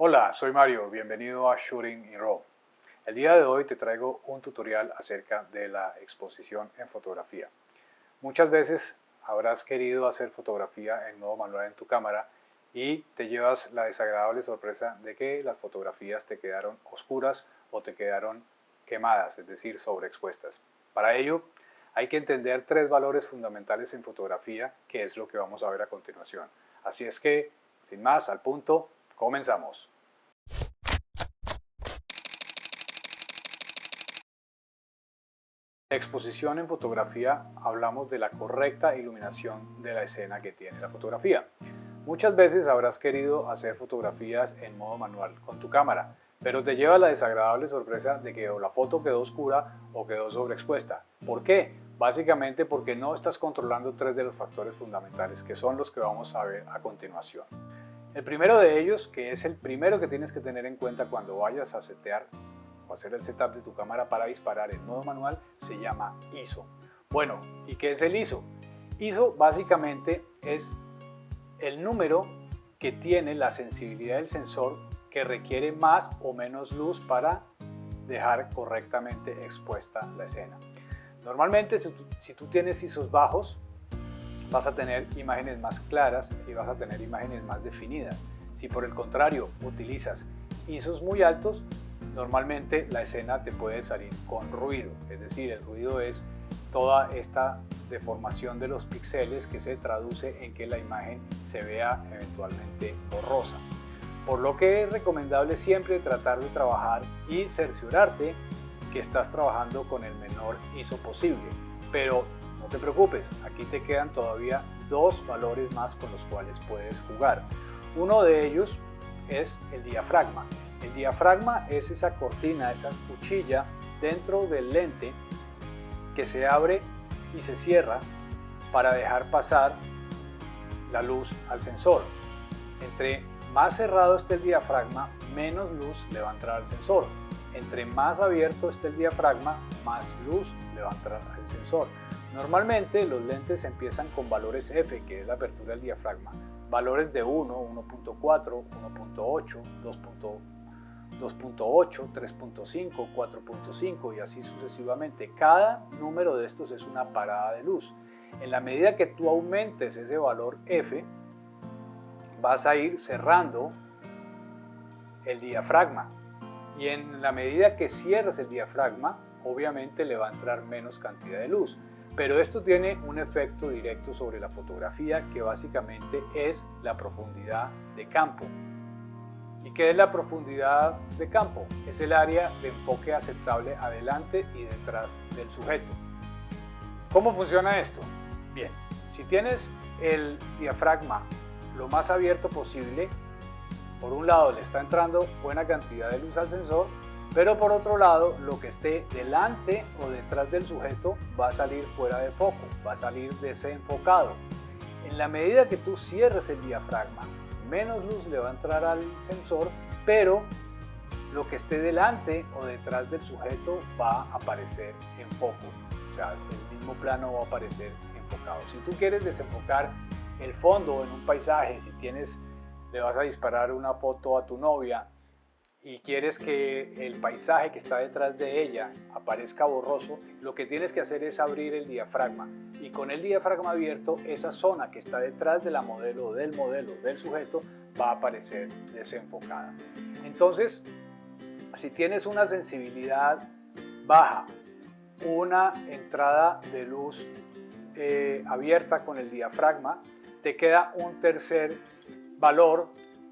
Hola, soy Mario, bienvenido a Shooting in RAW. El día de hoy te traigo un tutorial acerca de la exposición en fotografía. Muchas veces habrás querido hacer fotografía en modo manual en tu cámara y te llevas la desagradable sorpresa de que las fotografías te quedaron oscuras o te quedaron quemadas, es decir, sobreexpuestas. Para ello hay que entender tres valores fundamentales en fotografía, que es lo que vamos a ver a continuación. Así es que, sin más, al punto, comenzamos. En exposición en fotografía hablamos de la correcta iluminación de la escena que tiene la fotografía. Muchas veces habrás querido hacer fotografías en modo manual con tu cámara, pero te lleva la desagradable sorpresa de que o la foto quedó oscura o quedó sobreexpuesta. ¿Por qué? Básicamente porque no estás controlando tres de los factores fundamentales, que son los que vamos a ver a continuación. El primero de ellos, que es el primero que tienes que tener en cuenta cuando vayas a setear o hacer el setup de tu cámara para disparar en modo manual, se llama ISO. Bueno, ¿y qué es el ISO? ISO básicamente es el número que tiene la sensibilidad del sensor que requiere más o menos luz para dejar correctamente expuesta la escena. Normalmente si tú tienes ISOs bajos, vas a tener imágenes más claras y vas a tener imágenes más definidas. Si por el contrario utilizas ISOs muy altos, normalmente la escena te puede salir con ruido, es decir, el ruido es toda esta deformación de los píxeles que se traduce en que la imagen se vea eventualmente borrosa. Por lo que es recomendable siempre tratar de trabajar y cerciorarte que estás trabajando con el menor ISO posible. Pero no te preocupes, aquí te quedan todavía dos valores más con los cuales puedes jugar. Uno de ellos es el diafragma. El diafragma es esa cortina, esa cuchilla dentro del lente que se abre y se cierra para dejar pasar la luz al sensor. Entre más cerrado esté el diafragma, menos luz le va a entrar al sensor. Entre más abierto esté el diafragma, más luz le va a entrar al sensor. Normalmente los lentes empiezan con valores F, que es la apertura del diafragma, valores de 1, 1.4, 1.8, 2.8, 3.5, 4.5 y así sucesivamente. Cada número de estos es una parada de luz. En la medida que tú aumentes ese valor F, vas a ir cerrando el diafragma. Y en la medida que cierres el diafragma, obviamente le va a entrar menos cantidad de luz. Pero esto tiene un efecto directo sobre la fotografía, que básicamente es la profundidad de campo. ¿Y qué es la profundidad de campo? Es el área de enfoque aceptable adelante y detrás del sujeto. ¿Cómo funciona esto? Bien, si tienes el diafragma lo más abierto posible, por un lado le está entrando buena cantidad de luz al sensor, pero por otro lado lo que esté delante o detrás del sujeto va a salir fuera de foco, va a salir desenfocado. En la medida que tú cierres el diafragma, menos luz le va a entrar al sensor, pero lo que esté delante o detrás del sujeto va a aparecer en foco, o sea, el mismo plano va a aparecer enfocado. Si tú quieres desenfocar el fondo en un paisaje, si le vas a disparar una foto a tu novia y quieres que el paisaje que está detrás de ella aparezca borroso, lo que tienes que hacer es abrir el diafragma, y con el diafragma abierto, esa zona que está detrás de la modelo, del sujeto, va a aparecer desenfocada. Entonces, si tienes una sensibilidad baja, una entrada de luz abierta con el diafragma, te queda un tercer valor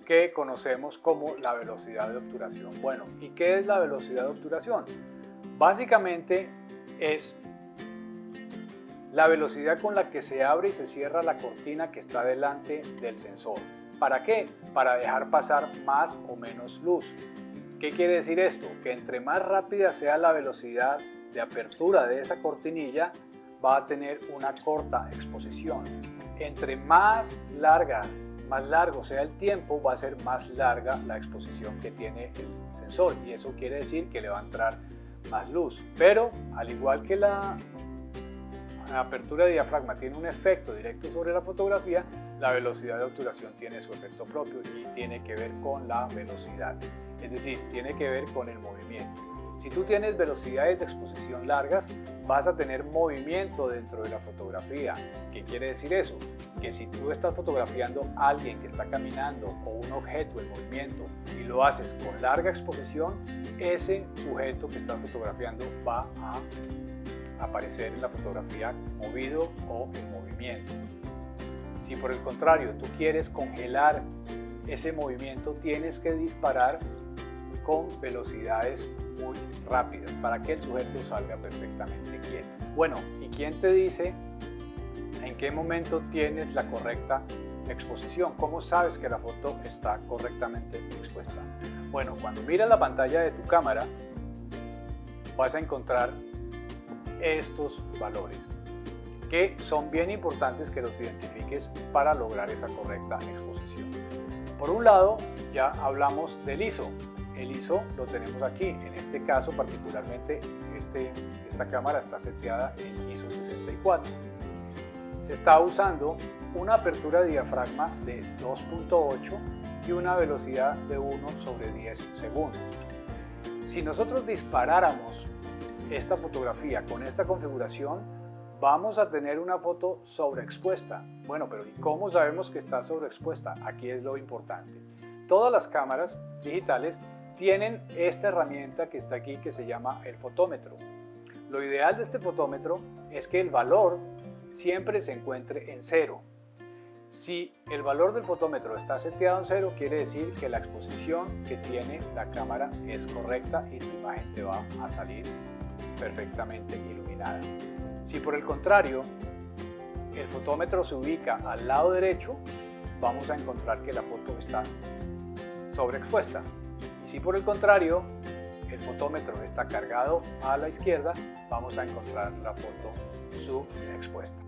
que conocemos como la velocidad de obturación. Bueno, ¿y qué es la velocidad de obturación? Básicamente es la velocidad con la que se abre y se cierra la cortina que está delante del sensor. ¿Para qué? Para dejar pasar más o menos luz. ¿Qué quiere decir esto? Que entre más rápida sea la velocidad de apertura de esa cortinilla, va a tener una corta exposición. Entre más largo sea el tiempo, va a ser más larga la exposición que tiene el sensor, y eso quiere decir que le va a entrar más luz. Pero al igual que la apertura de diafragma tiene un efecto directo sobre la fotografía, la velocidad de obturación tiene su efecto propio y tiene que ver con la velocidad, es decir, tiene que ver con el movimiento. Si tú tienes velocidades de exposición largas, vas a tener movimiento dentro de la fotografía. ¿Qué quiere decir eso? Que si tú estás fotografiando a alguien que está caminando o un objeto en movimiento y lo haces con larga exposición, ese sujeto que estás fotografiando va a aparecer en la fotografía movido o en movimiento. Si por el contrario tú quieres congelar ese movimiento, tienes que disparar con velocidades muy rápidas para que el sujeto salga perfectamente quieto. Bueno, ¿y quién te dice en qué momento tienes la correcta exposición? ¿Cómo sabes que la foto está correctamente expuesta? Bueno, cuando miras la pantalla de tu cámara vas a encontrar estos valores que son bien importantes que los identifiques para lograr esa correcta exposición. Por un lado, ya hablamos del ISO. El ISO lo tenemos aquí, en este caso particularmente esta cámara está seteada en ISO 64. Se está usando una apertura de diafragma de 2.8 y una velocidad de 1/10 segundos. Si nosotros disparáramos esta fotografía con esta configuración, vamos a tener una foto sobreexpuesta. Bueno, pero ¿y cómo sabemos que está sobreexpuesta? Aquí es lo importante. Todas las cámaras digitales tienen esta herramienta que está aquí que se llama el fotómetro. Lo ideal de este fotómetro es que el valor siempre se encuentre en 0. Si el valor del fotómetro está seteado en 0, quiere decir que la exposición que tiene la cámara es correcta y tu imagen te va a salir perfectamente iluminada. Si por el contrario el fotómetro se ubica al lado derecho, vamos a encontrar que la foto está sobreexpuesta. Si por el contrario el fotómetro está cargado a la izquierda, vamos a encontrar la foto subexpuesta.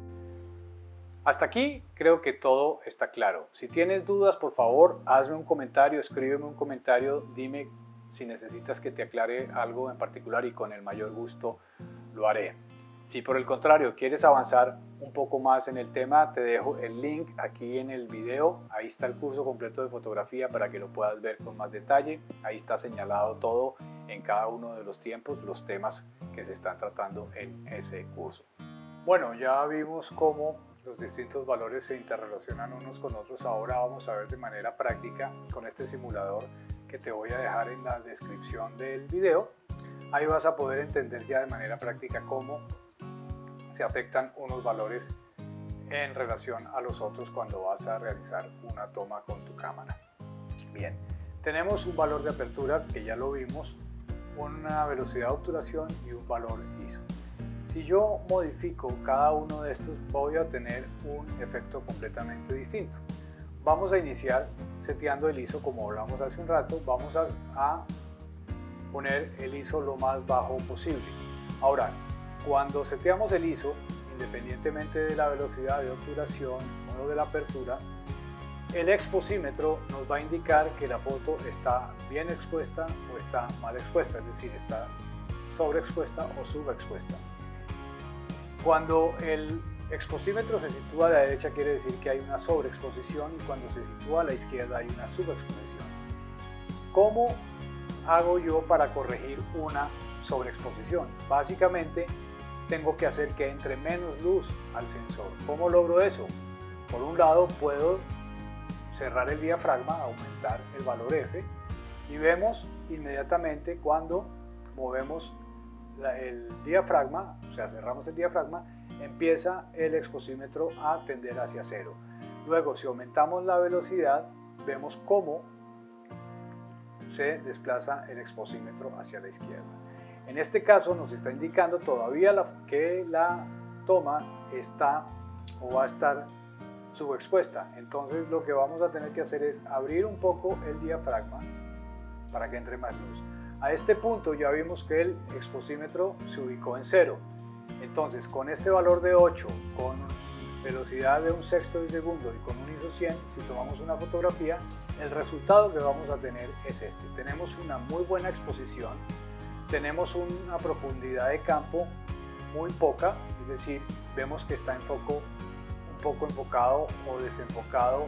Hasta aquí creo que todo está claro. Si tienes dudas, por favor, hazme un comentario, escríbeme un comentario, dime si necesitas que te aclare algo en particular y con el mayor gusto lo haré. Si por el contrario quieres avanzar un poco más en el tema, te dejo el link aquí en el video. Ahí está el curso completo de fotografía para que lo puedas ver con más detalle. Ahí está señalado todo en cada uno de los tiempos, los temas que se están tratando en ese curso. Bueno, ya vimos cómo los distintos valores se interrelacionan unos con otros. Ahora vamos a ver de manera práctica con este simulador que te voy a dejar en la descripción del video. Ahí vas a poder entender ya de manera práctica cómo se afectan unos valores en relación a los otros cuando vas a realizar una toma con tu cámara. Bien, tenemos un valor de apertura que ya lo vimos, una velocidad de obturación y un valor ISO. Si yo modifico cada uno de estos, voy a tener un efecto completamente distinto. Vamos a iniciar seteando el ISO como hablamos hace un rato. Vamos a poner el ISO lo más bajo posible. Ahora, cuando seteamos el ISO, independientemente de la velocidad de obturación o de la apertura, el exposímetro nos va a indicar que la foto está bien expuesta o está mal expuesta, es decir, está sobreexpuesta o subexpuesta. Cuando el exposímetro se sitúa a la derecha, quiere decir que hay una sobreexposición, y cuando se sitúa a la izquierda hay una subexposición. ¿Cómo hago yo para corregir una sobreexposición? Básicamente tengo que hacer que entre menos luz al sensor. ¿Cómo logro eso? Por un lado puedo cerrar el diafragma, aumentar el valor F, y vemos inmediatamente cuando movemos el diafragma, o sea, cerramos el diafragma, empieza el exposímetro a tender hacia 0. Luego, si aumentamos la velocidad, vemos cómo se desplaza el exposímetro hacia la izquierda. En este caso nos está indicando todavía que la toma está o va a estar subexpuesta. Entonces lo que vamos a tener que hacer es abrir un poco el diafragma para que entre más luz. A este punto ya vimos que el exposímetro se ubicó en 0. Entonces con este valor de 8, con velocidad de 1/6 de segundo y con un ISO 100, si tomamos una fotografía, el resultado que vamos a tener es este. Tenemos una muy buena exposición, tenemos una profundidad de campo muy poca, es decir, vemos que está un poco enfocado o desenfocado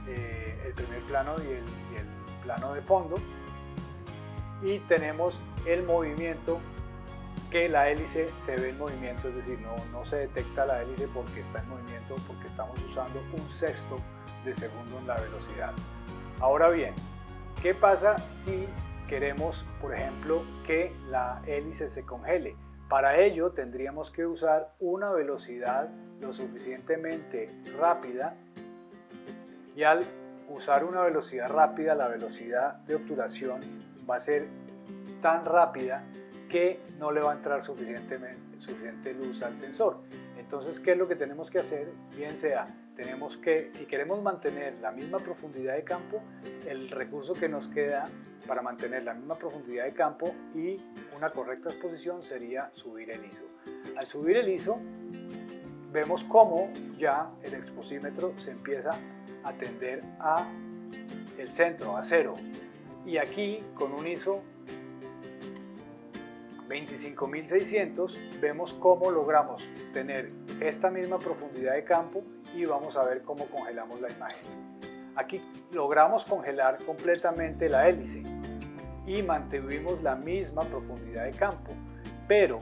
el primer plano y el plano de fondo, y tenemos el movimiento, que la hélice se ve en movimiento, es decir, no se detecta la hélice porque está en movimiento, porque estamos usando 1/6 de segundo en la velocidad. Ahora bien, ¿qué pasa si queremos, por ejemplo, que la hélice se congele? Para ello tendríamos que usar una velocidad lo suficientemente rápida, y al usar una velocidad rápida, la velocidad de obturación va a ser tan rápida que no le va a entrar suficiente luz al sensor. Entonces, ¿qué es lo que tenemos que hacer? Bien sea, tenemos que, si queremos mantener la misma profundidad de campo, el recurso que nos queda para mantener la misma profundidad de campo y una correcta exposición sería subir el ISO. Al subir el ISO, vemos cómo ya el exposímetro se empieza a tender a el centro, a 0. Y aquí, con un ISO 25600, vemos cómo logramos tener esta misma profundidad de campo y vamos a ver cómo congelamos la imagen. Aquí logramos congelar completamente la hélice y mantuvimos la misma profundidad de campo, pero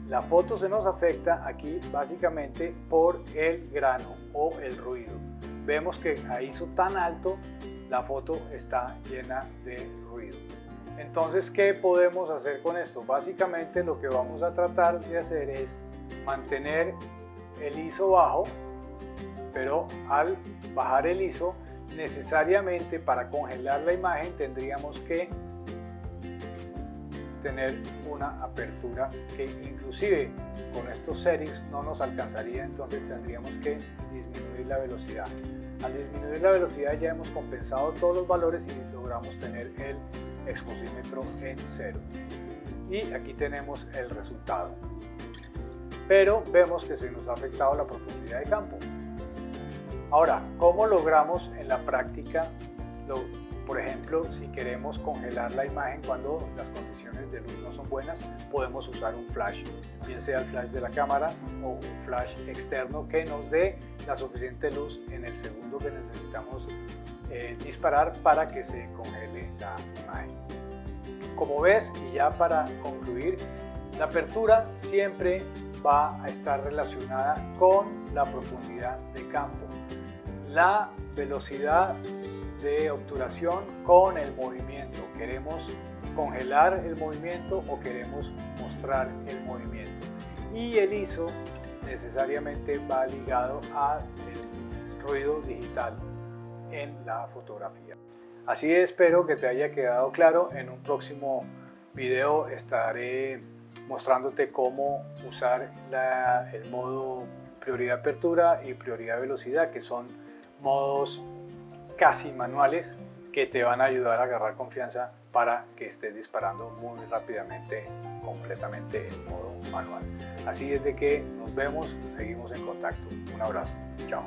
la foto se nos afecta aquí básicamente por el grano o el ruido. Vemos que a ISO tan alto la foto está llena de ruido. Entonces, ¿qué podemos hacer con esto? Básicamente lo que vamos a tratar de hacer es mantener el ISO bajo, pero al bajar el ISO, necesariamente para congelar la imagen tendríamos que tener una apertura que inclusive con estos settings no nos alcanzaría, entonces tendríamos que disminuir la velocidad. Al disminuir la velocidad ya hemos compensado todos los valores y logramos tener el exposímetro en 0. Y aquí tenemos el resultado. Pero vemos que se nos ha afectado la profundidad de campo. Ahora, ¿cómo logramos en la práctica, por ejemplo, si queremos congelar la imagen cuando las condiciones de luz no son buenas? Podemos usar un flash, bien sea el flash de la cámara o un flash externo que nos dé la suficiente luz en el segundo que necesitamos disparar para que se congele la imagen. Como ves, y ya para concluir, la apertura siempre va a estar relacionada con la profundidad de campo, la velocidad de obturación con el movimiento. ¿Queremos congelar el movimiento o queremos mostrar el movimiento? Y el ISO necesariamente va ligado al ruido digital en la fotografía. Así espero que te haya quedado claro. En un próximo video estaré mostrándote cómo usar el modo prioridad apertura y prioridad velocidad, que son modos casi manuales que te van a ayudar a agarrar confianza para que estés disparando muy rápidamente, completamente en modo manual. Así es de que nos vemos, seguimos en contacto. Un abrazo, chao.